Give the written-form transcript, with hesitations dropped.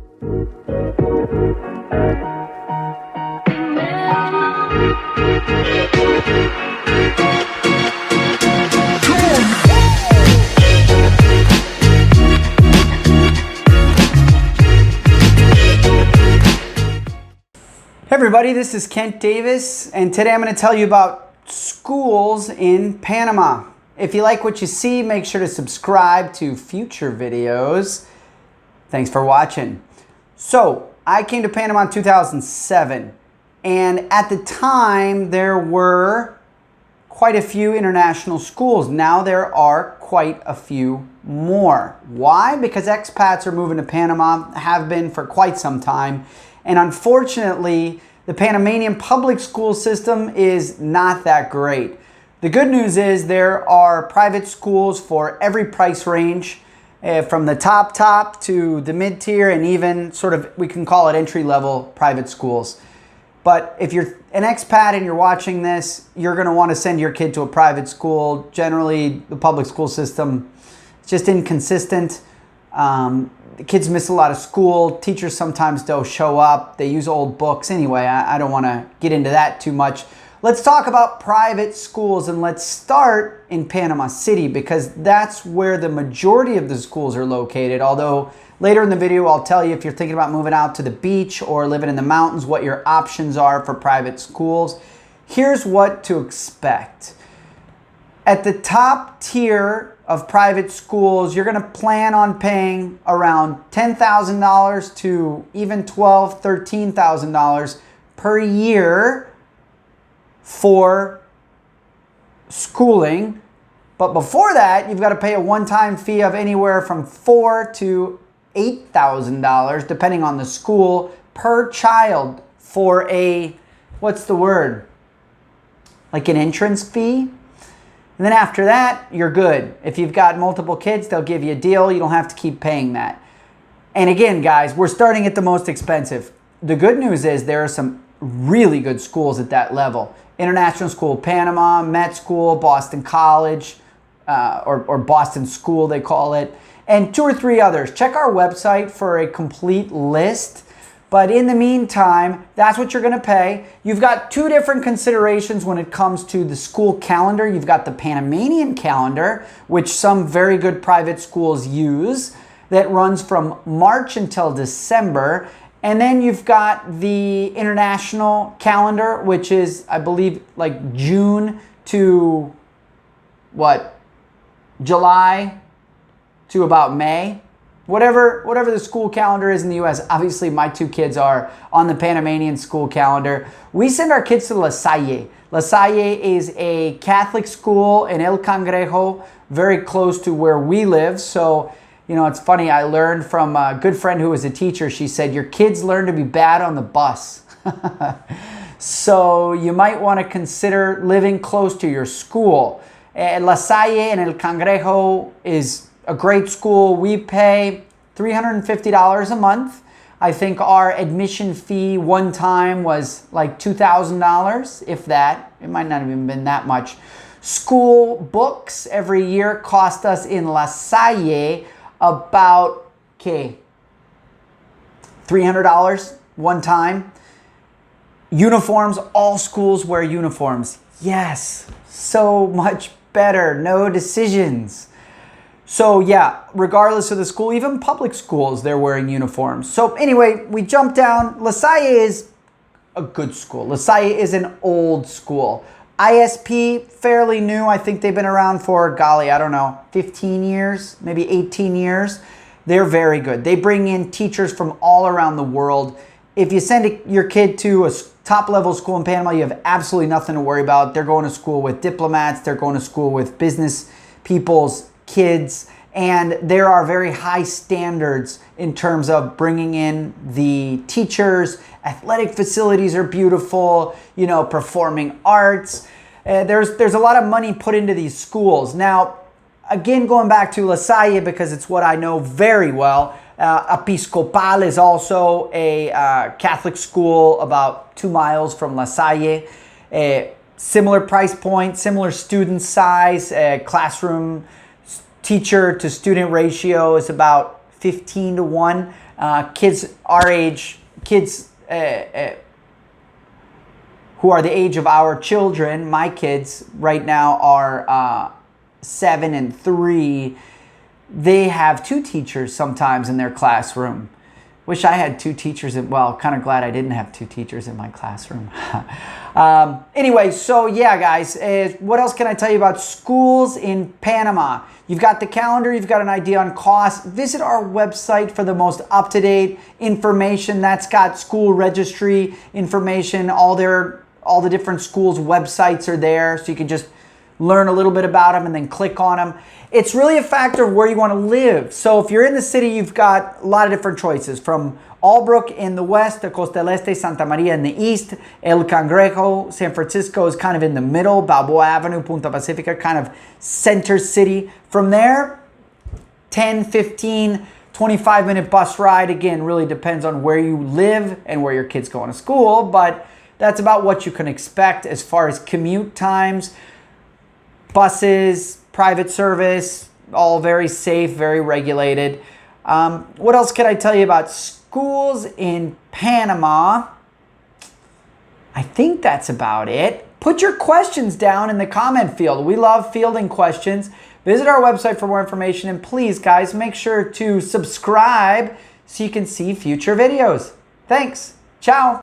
Hey everybody, this is Kent Davis, and today I'm going to tell you about schools in Panama. If you like what you see, make sure to subscribe to future videos. Thanks for watching. So, I came to Panama in 2007, and at the time there were quite a few international schools. Now there are quite a few more. Why? Because expats are moving to Panama, have been for quite some time. And unfortunately, the Panamanian public school system is not that great. The good news is there are private schools for every price range, from the top to the mid-tier, and even sort of, we can call it entry-level private schools. But if you're an expat and you're watching this, you're going to want to send your kid to a private school. Generally, the public school system is just inconsistent. The kids miss a lot of school. Teachers sometimes don't show up. They use old books. Anyway, I don't want to get into that too much. Let's talk about private schools, and let's start in Panama City because that's where the majority of the schools are located. Although later in the video, I'll tell you if you're thinking about moving out to the beach or living in the mountains, what your options are for private schools. Here's what to expect. At the top tier of private schools, you're going to plan on paying around $10,000 to even $12,000, $13,000 per year for schooling. But before that, you've got to pay a one-time fee of anywhere from $4,000 to $8,000, depending on the school, per child for a, what's the word? Like an entrance fee? And then after that, you're good. If you've got multiple kids, they'll give you a deal. You don't have to keep paying that. And again, guys, we're starting at the most expensive. The good news is there are some really good schools at that level. International School of Panama, Met School, Boston College, or Boston School, they call it, and 2 or 3 others. Check our website for a complete list. But in the meantime, that's what you're going to pay. You've got 2 different considerations when it comes to the school calendar. You've got the Panamanian calendar, which some very good private schools use, that runs from March until December. And then you've got the international calendar, which is, I believe, like June to what? July to about May. Whatever the school calendar is in the U.S., obviously my 2 kids are on the Panamanian school calendar. We send our kids to La Salle. La Salle is a Catholic school in El Cangrejo, very close to where we live. So, you know, it's funny, I learned from a good friend who was a teacher. She said, your kids learn to be bad on the bus. So you might want to consider living close to your school. La Salle and El Cangrejo is a great school. We pay $350 a month. I think our admission fee one time was like $2,000, if that. It might not have even been that much. School books every year cost us in La Salle about, $300 one time. Uniforms, all schools wear uniforms. Yes, so much better. No decisions. So yeah, regardless of the school, even public schools, they're wearing uniforms. So anyway, we jump down. La Salle is a good school. La Salle is an old school. ISP, fairly new. I think they've been around for, golly, I don't know, 15 years, maybe 18 years. They're very good. They bring in teachers from all around the world. If you send your kid to a top-level school in Panama, you have absolutely nothing to worry about. They're going to school with diplomats. They're going to school with business people's kids, and there are very high standards in terms of bringing in the teachers. Athletic facilities are beautiful, you know, performing arts. There's a lot of money put into these schools. Now, again, going back to La Salle because it's what I know very well, Episcopal is also a Catholic school about 2 miles from La Salle. Similar price point, similar student size, classroom teacher to student ratio is about 15 to 1. kids our age, kids who are the age of our children. My kids right now are 7 and 3. They have 2 teachers sometimes in their classroom. Wish I had 2 teachers. Well, kind of glad I didn't have 2 teachers in my classroom. Anyway, so yeah, guys, what else can I tell you about schools in Panama? You've got the calendar, you've got an idea on cost. Visit our website for the most up-to-date information. That's got school registry information. All the different schools' websites are there, so you can just learn a little bit about them and then click on them. It's really a factor of where you want to live. So if you're in the city, you've got a lot of different choices, from Albrook in the west to Costa del Este, Santa Maria in the east. El Cangrejo, San Francisco is kind of in the middle. Balboa Avenue, Punta Pacifica, kind of center city. From there, 10, 15, 25-minute bus ride. Again, really depends on where you live and where your kids go to school, but that's about what you can expect as far as commute times. Buses, private service, all very safe, very regulated. What else can I tell you about schools in Panama? I think that's about it. Put your questions down in the comment field. We love fielding questions. Visit our website for more information, and please, guys, make sure to subscribe so you can see future videos. Thanks. Ciao.